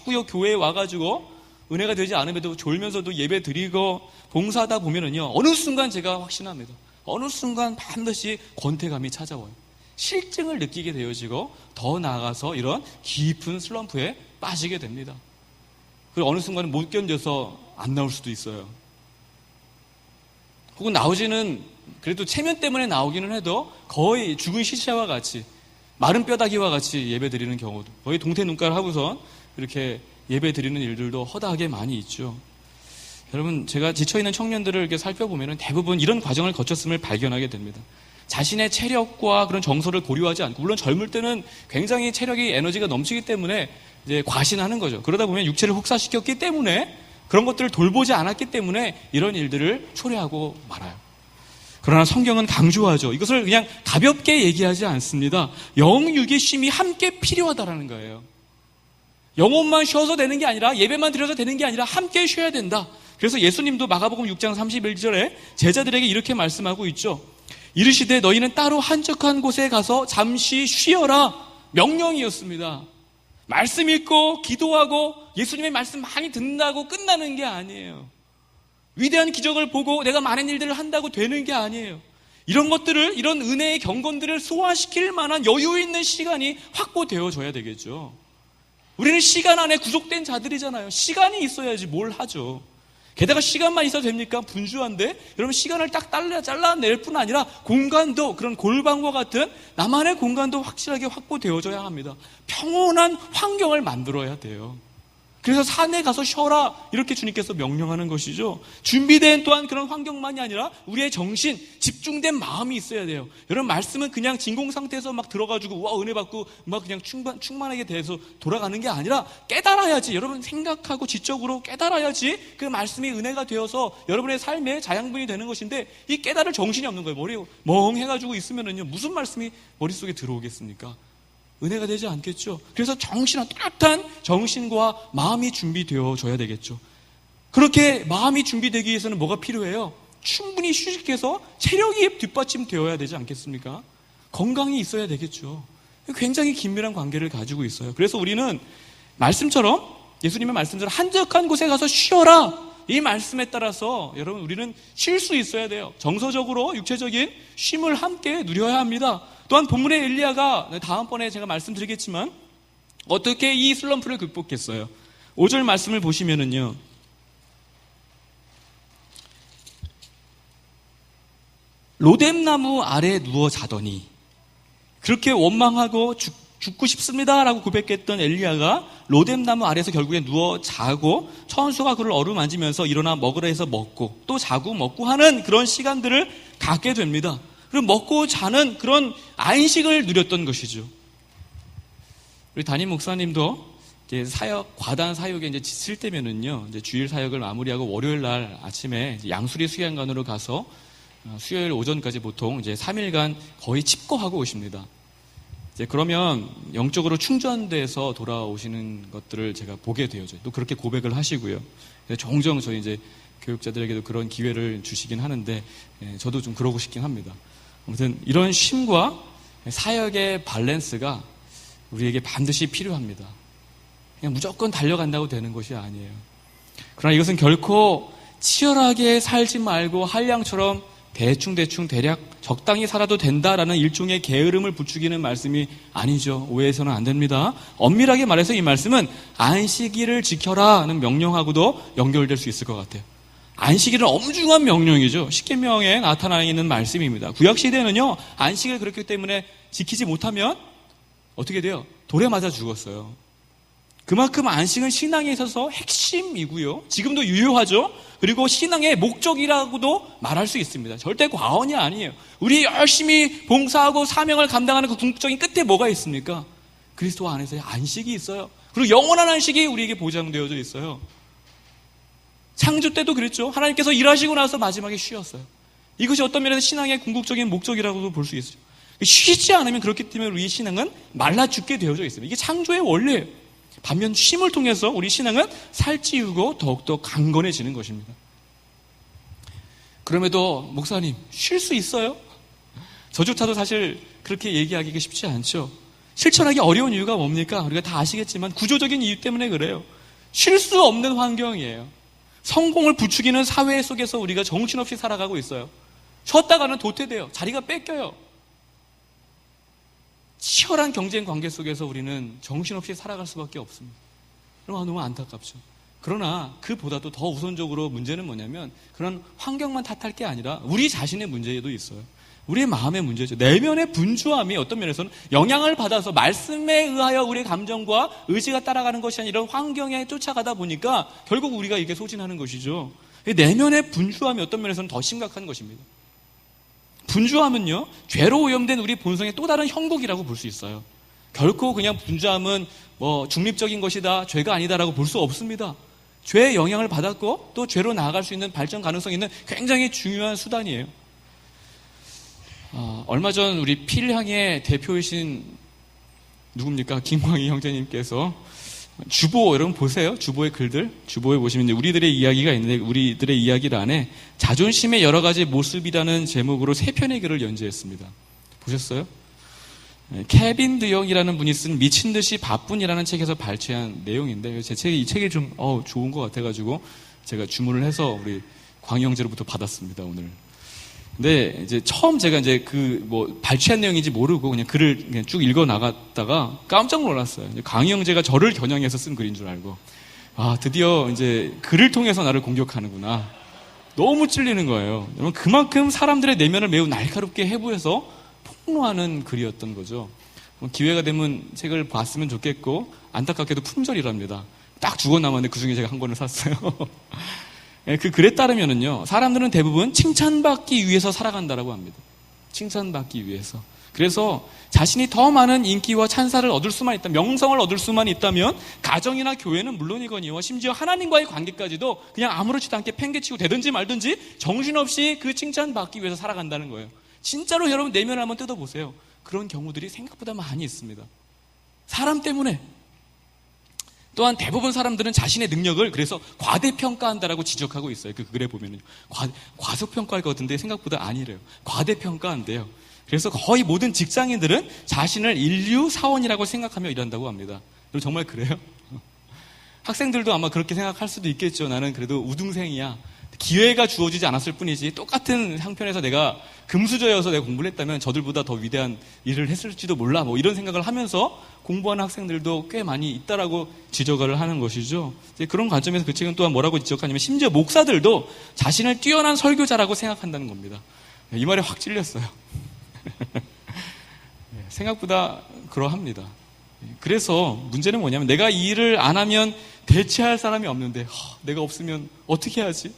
꾸역꾸역 교회에 와가지고 은혜가 되지 않음에도 졸면서도 예배 드리고 봉사하다 보면은요, 어느 순간 제가 확신합니다. 어느 순간 반드시 권태감이 찾아와요. 실증을 느끼게 되어지고 더 나아가서 이런 깊은 슬럼프에 빠지게 됩니다. 그리고 어느 순간은 못 견뎌서 안 나올 수도 있어요. 혹은 나오지는 그래도 체면 때문에 나오기는 해도 거의 죽은 시체와 같이 마른 뼈다귀와 같이 예배 드리는 경우도 거의 동태 눈깔 하고선 이렇게 예배 드리는 일들도 허다하게 많이 있죠. 여러분, 제가 지쳐있는 청년들을 이렇게 살펴보면 대부분 이런 과정을 거쳤음을 발견하게 됩니다. 자신의 체력과 그런 정서를 고려하지 않고, 물론 젊을 때는 굉장히 체력이 에너지가 넘치기 때문에 이제 과신하는 거죠. 그러다 보면 육체를 혹사시켰기 때문에, 그런 것들을 돌보지 않았기 때문에 이런 일들을 초래하고 말아요. 그러나 성경은 강조하죠. 이것을 그냥 가볍게 얘기하지 않습니다. 영육의 쉼이 함께 필요하다라는 거예요. 영혼만 쉬어서 되는 게 아니라, 예배만 드려서 되는 게 아니라 함께 쉬어야 된다. 그래서 예수님도 마가복음 6장 31절에 제자들에게 이렇게 말씀하고 있죠. 이르시되 너희는 따로 한적한 곳에 가서 잠시 쉬어라. 명령이었습니다. 말씀 읽고 기도하고 예수님의 말씀 많이 듣는다고 끝나는 게 아니에요. 위대한 기적을 보고 내가 많은 일들을 한다고 되는 게 아니에요. 이런 것들을, 이런 은혜의 경건들을 소화시킬 만한 여유 있는 시간이 확보되어져야 되겠죠. 우리는 시간 안에 구속된 자들이잖아요. 시간이 있어야지 뭘 하죠. 게다가 시간만 있어도 됩니까? 분주한데 여러분, 시간을 딱 잘라낼 뿐 아니라 공간도, 그런 골방과 같은 나만의 공간도 확실하게 확보되어져야 합니다. 평온한 환경을 만들어야 돼요. 그래서 산에 가서 쉬어라, 이렇게 주님께서 명령하는 것이죠. 준비된 또한 그런 환경만이 아니라 우리의 정신, 집중된 마음이 있어야 돼요. 여러분, 말씀은 그냥 진공 상태에서 막 들어가지고 우와 은혜 받고 막 그냥 충만하게 돼서 돌아가는 게 아니라 깨달아야지, 여러분 생각하고 지적으로 깨달아야지 그 말씀이 은혜가 되어서 여러분의 삶의 자양분이 되는 것인데, 이 깨달을 정신이 없는 거예요. 머리 멍해가지고 있으면은요, 무슨 말씀이 머릿속에 들어오겠습니까? 은혜가 되지 않겠죠. 그래서 따뜻한 정신과 마음이 준비되어져야 되겠죠. 그렇게 마음이 준비되기 위해서는 뭐가 필요해요? 충분히 휴식해서 체력이 뒷받침되어야 되지 않겠습니까? 건강이 있어야 되겠죠. 굉장히 긴밀한 관계를 가지고 있어요. 그래서 우리는 말씀처럼, 예수님의 말씀처럼 한적한 곳에 가서 쉬어라, 이 말씀에 따라서 여러분, 우리는 쉴 수 있어야 돼요. 정서적으로 육체적인 쉼을 함께 누려야 합니다. 또한 본문의 엘리야가, 다음번에 제가 말씀드리겠지만 어떻게 이 슬럼프를 극복했어요? 5절 말씀을 보시면은요, 로뎀나무 아래 누워 자더니, 그렇게 원망하고 죽고 싶습니다라고 고백했던 엘리야가 로뎀나무 아래서 결국에 누워 자고, 천수가 그를 어루만지면서 일어나 먹으라 해서 먹고 또 자고 먹고 하는 그런 시간들을 갖게 됩니다. 그리고 먹고 자는 그런 안식을 누렸던 것이죠. 우리 담임 목사님도 이제 과다한 사역에 이제 지칠 때면은요, 이제 주일 사역을 마무리하고 월요일 날 아침에 양수리 수양관으로 가서 수요일 오전까지 보통 이제 3일간 거의 칩거하고 오십니다. 이제 그러면 영적으로 충전돼서 돌아오시는 것들을 제가 보게 되어져요. 또 그렇게 고백을 하시고요. 종종 저희 이제 교육자들에게도 그런 기회를 주시긴 하는데, 저도 좀 그러고 싶긴 합니다. 아무튼 이런 쉼과 사역의 밸런스가 우리에게 반드시 필요합니다. 그냥 무조건 달려간다고 되는 것이 아니에요. 그러나 이것은 결코 치열하게 살지 말고 한량처럼 대충 대략 적당히 살아도 된다라는 일종의 게으름을 부추기는 말씀이 아니죠. 오해해서는 안 됩니다. 엄밀하게 말해서 이 말씀은 안식일을 지켜라는 명령하고도 연결될 수 있을 것 같아요. 안식일은 엄중한 명령이죠. 십계명에 나타나 있는 말씀입니다. 구약시대는요, 안식을 그렇기 때문에 지키지 못하면 어떻게 돼요? 돌에 맞아 죽었어요. 그만큼 안식은 신앙에 있어서 핵심이고요. 지금도 유효하죠. 그리고 신앙의 목적이라고도 말할 수 있습니다. 절대 과언이 아니에요. 우리 열심히 봉사하고 사명을 감당하는 그 궁극적인 끝에 뭐가 있습니까? 그리스도 안에서의 안식이 있어요. 그리고 영원한 안식이 우리에게 보장되어져 있어요. 창조 때도 그랬죠. 하나님께서 일하시고 나서 마지막에 쉬었어요. 이것이 어떤 면에서 신앙의 궁극적인 목적이라고도 볼 수 있어요. 쉬지 않으면, 그렇기 때문에 우리 신앙은 말라 죽게 되어져 있습니다. 이게 창조의 원리예요. 반면 쉼을 통해서 우리 신앙은 살찌우고 더욱더 강건해지는 것입니다. 그럼에도 목사님, 쉴 수 있어요? 저조차도 사실 그렇게 얘기하기가 쉽지 않죠. 실천하기 어려운 이유가 뭡니까? 우리가 다 아시겠지만 구조적인 이유 때문에 그래요. 쉴 수 없는 환경이에요. 성공을 부추기는 사회 속에서 우리가 정신없이 살아가고 있어요. 쉬었다가는 도태돼요. 자리가 뺏겨요. 치열한 경쟁 관계 속에서 우리는 정신없이 살아갈 수밖에 없습니다. 그럼 너무 안타깝죠. 그러나 그보다도 더 우선적으로 문제는 뭐냐면, 그런 환경만 탓할 게 아니라 우리 자신의 문제도 있어요. 우리의 마음의 문제죠. 내면의 분주함이 어떤 면에서는 영향을 받아서 말씀에 의하여 우리의 감정과 의지가 따라가는 것이 아니라 이런 환경에 쫓아가다 보니까 결국 우리가 이게 소진하는 것이죠. 내면의 분주함이 어떤 면에서는 더 심각한 것입니다. 분주함은요, 죄로 오염된 우리 본성의 또 다른 형국이라고 볼 수 있어요. 결코 그냥 분주함은 중립적인 것이다, 죄가 아니다라고 볼 수 없습니다. 죄의 영향을 받았고 또 죄로 나아갈 수 있는 발전 가능성이 있는 굉장히 중요한 수단이에요. 얼마 전 우리 필향의 대표이신 누굽니까? 김광희 형제님께서 주보 여러분 보세요. 주보의 글들. 주보에 보시면 이제 우리들의 이야기가 있는데 우리들의 이야기를 안에 자존심의 여러 가지 모습이라는 제목으로 3편의 글을 연재했습니다. 보셨어요? 케빈 드영이라는 분이 쓴 미친 듯이 바쁜이라는 책에서 발췌한 내용인데 제 책이 이 책이 좀 좋은 것 같아가지고 제가 주문을 해서 우리 광희 형제로부터 받았습니다 오늘. 근데 이제 처음 제가 이제 발췌한 내용인지 모르고 그냥 글을 그냥 쭉 읽어 나갔다가 깜짝 놀랐어요. 광희 형제가 저를 겨냥해서 쓴 글인 줄 알고 드디어 이제 글을 통해서 나를 공격하는구나. 너무 찔리는 거예요. 여러분 그만큼 사람들의 내면을 매우 날카롭게 해부해서 폭로하는 글이었던 거죠. 기회가 되면 책을 봤으면 좋겠고 안타깝게도 품절이랍니다. 딱 죽어 남았는데 그 중에 제가 한 권을 샀어요. 그 글에 따르면은요, 사람들은 대부분 칭찬받기 위해서 살아간다라고 합니다. 칭찬받기 위해서. 그래서 자신이 더 많은 인기와 찬사를 얻을 수만 있다면, 명성을 얻을 수만 있다면 가정이나 교회는 물론이거니와 심지어 하나님과의 관계까지도 그냥 아무렇지도 않게 팽개치고 되든지 말든지 정신없이 그 칭찬받기 위해서 살아간다는 거예요. 진짜로 여러분 내면을 한번 뜯어보세요. 그런 경우들이 생각보다 많이 있습니다. 사람 때문에. 또한 대부분 사람들은 자신의 능력을 그래서 과대평가한다라고 지적하고 있어요. 그 글에 보면은 과소평가할 것 같은데 생각보다 아니래요. 과대평가한대요. 그래서 거의 모든 직장인들은 자신을 인류 사원이라고 생각하며 일한다고 합니다. 여러분 정말 그래요? 학생들도 아마 그렇게 생각할 수도 있겠죠. 나는 그래도 우등생이야. 기회가 주어지지 않았을 뿐이지 똑같은 형편에서 내가 금수저여서 내가 공부를 했다면 저들보다 더 위대한 일을 했을지도 몰라 이런 생각을 하면서 공부하는 학생들도 꽤 많이 있다라고 지적을 하는 것이죠. 이제 그런 관점에서 그 책은 또한 뭐라고 지적하냐면 심지어 목사들도 자신을 뛰어난 설교자라고 생각한다는 겁니다. 이 말에 확 찔렸어요. 생각보다 그러합니다. 그래서 문제는 뭐냐면 내가 이 일을 안 하면 대체할 사람이 없는데 내가 없으면 어떻게 하지?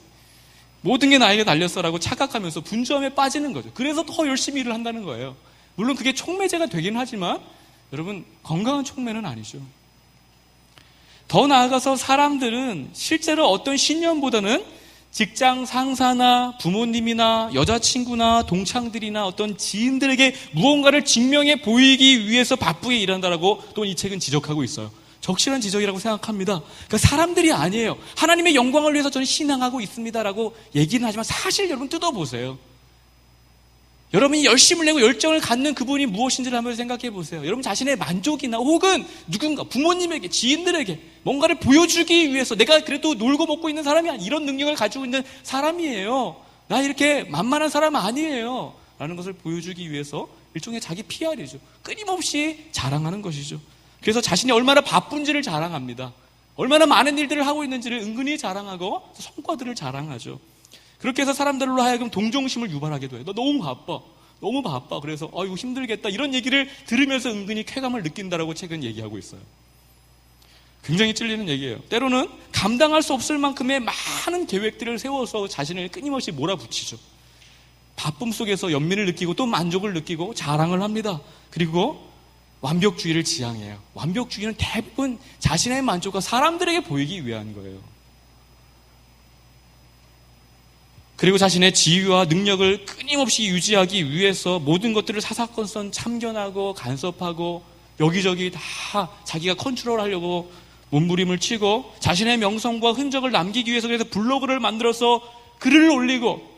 모든 게 나에게 달렸어라고 착각하면서 분주함에 빠지는 거죠. 그래서 더 열심히 일을 한다는 거예요. 물론 그게 촉매제가 되긴 하지만 여러분 건강한 촉매는 아니죠. 더 나아가서 사람들은 실제로 어떤 신념보다는 직장 상사나 부모님이나 여자친구나 동창들이나 어떤 지인들에게 무언가를 증명해 보이기 위해서 바쁘게 일한다라고 또 이 책은 지적하고 있어요. 적실한 지적이라고 생각합니다. 그러니까 사람들이 아니에요. 하나님의 영광을 위해서 저는 신앙하고 있습니다라고 얘기는 하지만 사실 여러분 뜯어보세요. 여러분이 열심을 내고 열정을 갖는 그분이 무엇인지를 한번 생각해 보세요. 여러분 자신의 만족이나 혹은 누군가 부모님에게 지인들에게 뭔가를 보여주기 위해서 내가 그래도 놀고 먹고 있는 사람이 아니야. 이런 능력을 가지고 있는 사람이에요. 나 이렇게 만만한 사람 아니에요. 라는 것을 보여주기 위해서 일종의 자기 PR이죠. 끊임없이 자랑하는 것이죠. 그래서 자신이 얼마나 바쁜지를 자랑합니다. 얼마나 많은 일들을 하고 있는지를 은근히 자랑하고 성과들을 자랑하죠. 그렇게 해서 사람들로 하여금 동정심을 유발하게 돼요. 너 너무 바빠. 너무 바빠. 그래서 이거 힘들겠다. 이런 얘기를 들으면서 은근히 쾌감을 느낀다라고 책은 얘기하고 있어요. 굉장히 찔리는 얘기예요. 때로는 감당할 수 없을 만큼의 많은 계획들을 세워서 자신을 끊임없이 몰아붙이죠. 바쁨 속에서 연민을 느끼고 또 만족을 느끼고 자랑을 합니다. 그리고 완벽주의를 지향해요. 완벽주의는 대부분 자신의 만족과 사람들에게 보이기 위한 거예요. 그리고 자신의 지위와 능력을 끊임없이 유지하기 위해서 모든 것들을 사사건건 참견하고 간섭하고 여기저기 다 자기가 컨트롤하려고 몸부림을 치고 자신의 명성과 흔적을 남기기 위해서 그래서 블로그를 만들어서 글을 올리고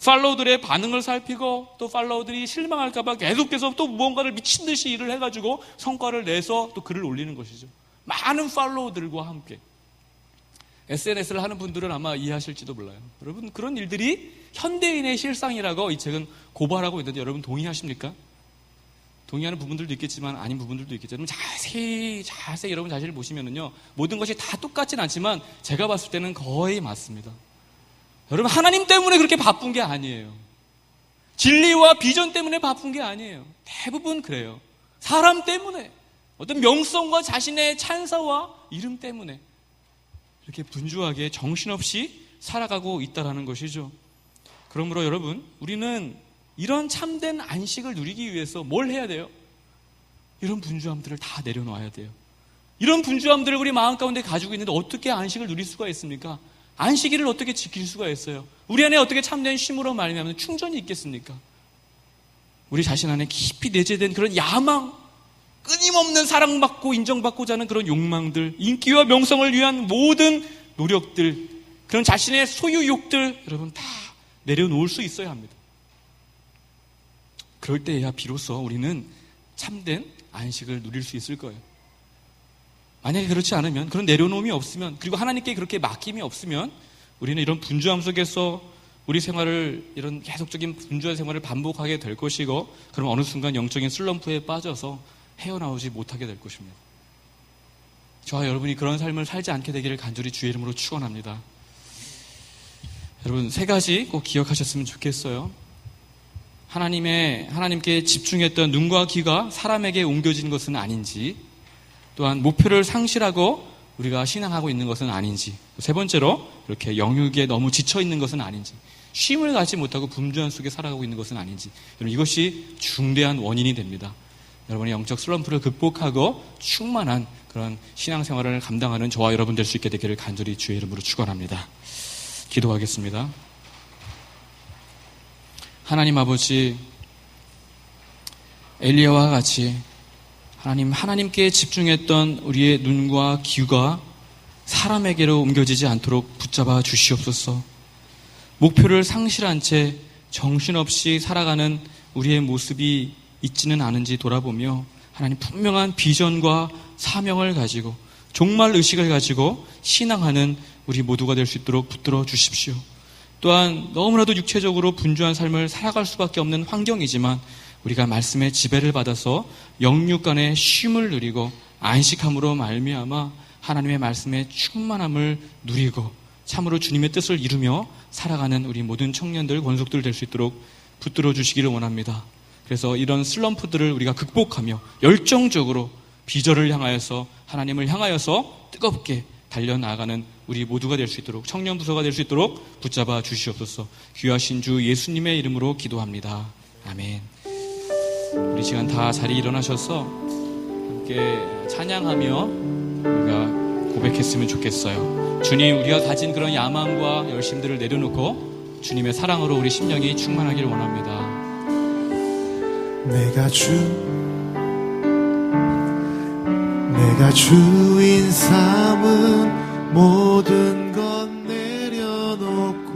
팔로워들의 반응을 살피고 또 팔로워들이 실망할까봐 계속해서 또 무언가를 미친 듯이 일을 해가지고 성과를 내서 또 글을 올리는 것이죠. 많은 팔로워들과 함께 SNS를 하는 분들은 아마 이해하실지도 몰라요. 여러분 그런 일들이 현대인의 실상이라고 이 책은 고발하고 있는데 여러분 동의하십니까? 동의하는 부분들도 있겠지만 아닌 부분들도 있겠지만 자세히 여러분 자신을 보시면은요 모든 것이 다 똑같진 않지만 제가 봤을 때는 거의 맞습니다. 여러분 하나님 때문에 그렇게 바쁜 게 아니에요. 진리와 비전 때문에 바쁜 게 아니에요. 대부분 그래요. 사람 때문에 어떤 명성과 자신의 찬사와 이름 때문에 이렇게 분주하게 정신없이 살아가고 있다는 것이죠. 그러므로 여러분 우리는 이런 참된 안식을 누리기 위해서 뭘 해야 돼요? 이런 분주함들을 다 내려놔야 돼요. 이런 분주함들을 우리 마음 가운데 가지고 있는데 어떻게 안식을 누릴 수가 있습니까? 안식일을 어떻게 지킬 수가 있어요? 우리 안에 어떻게 참된 쉼으로 말미암아 충전이 있겠습니까? 우리 자신 안에 깊이 내재된 그런 야망, 끊임없는 사랑받고 인정받고자 하는 그런 욕망들, 인기와 명성을 위한 모든 노력들, 그런 자신의 소유욕들, 여러분 다 내려놓을 수 있어야 합니다. 그럴 때야 비로소 우리는 참된 안식을 누릴 수 있을 거예요. 만약에 그렇지 않으면, 그런 내려놓음이 없으면, 그리고 하나님께 그렇게 맡김이 없으면 우리는 이런 분주함 속에서 우리 생활을, 이런 계속적인 분주한 생활을 반복하게 될 것이고, 그럼 어느 순간 영적인 슬럼프에 빠져서 헤어나오지 못하게 될 것입니다. 저와 여러분이 그런 삶을 살지 않게 되기를 간절히 주의 이름으로 축원합니다. 여러분, 세 가지 꼭 기억하셨으면 좋겠어요. 하나님께 집중했던 눈과 귀가 사람에게 옮겨진 것은 아닌지, 또한 목표를 상실하고 우리가 신앙하고 있는 것은 아닌지, 세 번째로 이렇게 영육에 너무 지쳐 있는 것은 아닌지, 쉼을 갖지 못하고 분주함 속에 살아가고 있는 것은 아닌지, 여러분 이것이 중대한 원인이 됩니다. 여러분의 영적 슬럼프를 극복하고 충만한 그런 신앙생활을 감당하는 저와 여러분 될 수 있게 되기를 간절히 주의 이름으로 축원합니다. 기도하겠습니다. 하나님 아버지, 엘리야와 같이 하나님께 집중했던 우리의 눈과 귀가 사람에게로 옮겨지지 않도록 붙잡아 주시옵소서. 목표를 상실한 채 정신없이 살아가는 우리의 모습이 있지는 않은지 돌아보며 하나님 분명한 비전과 사명을 가지고 종말 의식을 가지고 신앙하는 우리 모두가 될 수 있도록 붙들어 주십시오. 또한 너무나도 육체적으로 분주한 삶을 살아갈 수밖에 없는 환경이지만 우리가 말씀의 지배를 받아서 영육 간의 쉼을 누리고 안식함으로 말미암아 하나님의 말씀의 충만함을 누리고 참으로 주님의 뜻을 이루며 살아가는 우리 모든 청년들, 권속들 될 수 있도록 붙들어 주시기를 원합니다. 그래서 이런 슬럼프들을 우리가 극복하며 열정적으로 비전을 향하여서, 하나님을 향하여서 뜨겁게 달려나가는 우리 모두가 될 수 있도록, 청년 부서가 될 수 있도록 붙잡아 주시옵소서. 귀하신 주 예수님의 이름으로 기도합니다. 아멘. 우리 시간 다 자리에 일어나셔서 함께 찬양하며 우리가 고백했으면 좋겠어요. 주님, 우리가 가진 그런 야망과 열심들을 내려놓고 주님의 사랑으로 우리 심령이 충만하기를 원합니다. 내가 주인 삼은 모든 것 내려놓고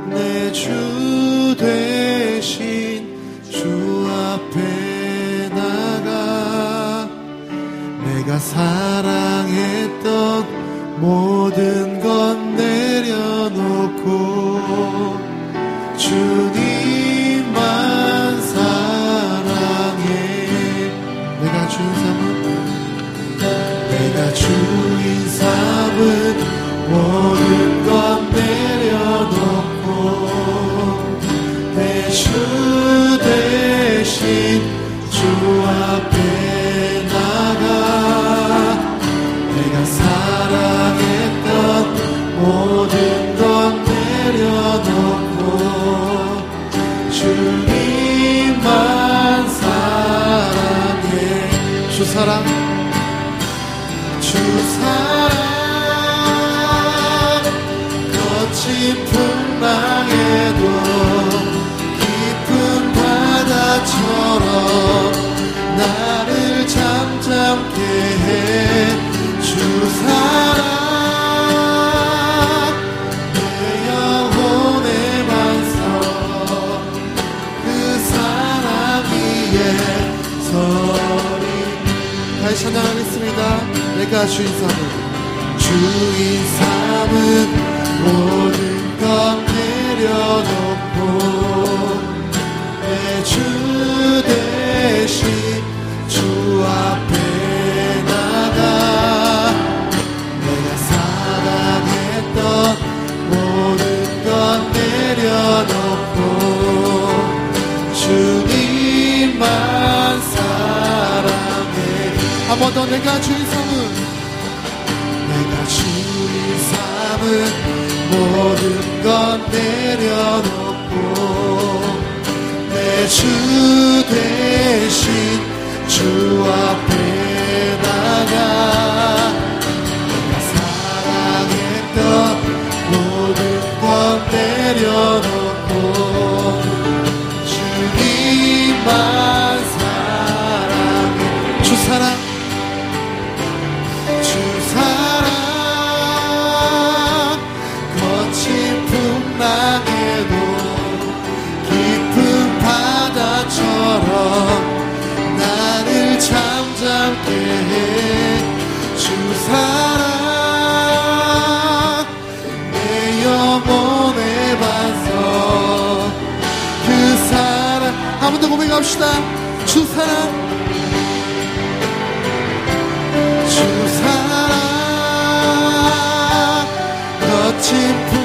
내 주 대신 주 앞에 나가 내가 사랑했던 모든 것 내려놓고 주님만 사랑해. 내가 주인 삼은 모든 것 내려놓고 내 주 대신 주 앞에 나가 내가 사랑했던 모든 것 내려놓고 주님만 사랑해. 주 사랑 거친 풍랑에도 깊은 바다처럼 나를 잠잠케 해. 주 사랑 내 영혼의 반석 그 사랑 위에 서리. 다시 찬양하겠습니다. 내가 주인 삼은 모든 것 내려놓고 내 주 대신 주 앞에 나가 내가 사랑했던 모든 것 내려놓고 주님만 사랑해. 한 번 더. 내가 주인 삼은 모든 것 내려놓고 내 주 대신 주 앞에 나가 내가 사랑했던 모든 것 내려놓고 주님만 사랑해. 잠잠케 해 주 사랑 내 영혼의 반석 그 사랑 한 번 더 고백합시다. 주 사랑 주 사랑 거친